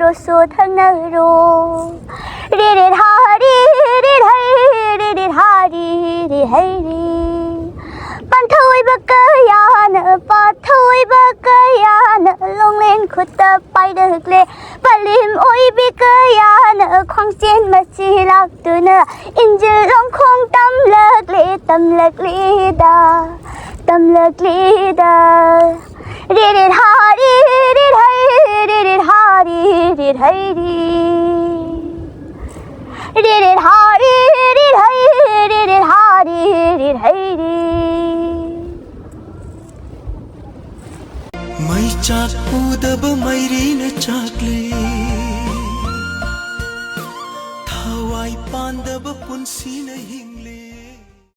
รสูทั้งนรกรีดิฮารีดิไฮรีดิฮารีดิไฮรีปันทวีบกยานปันทวีบกยานลงเล่นขุดตะไปเด็กเล่ปลิมโอยบิกยานควงเสียนมาจีลักตัวเนอินจิลลงคงตำเลิกลีตำเลิกลีดาตำเลิกลีดารีดิฮารีดิไฮรีดิฮารีดิไฮรีรีดิฮารีดิไฮรีดิฮารีดิไฮรีमै चाकूदब मैरीन चाकले थावाई पांदब पुनसीन हिंगले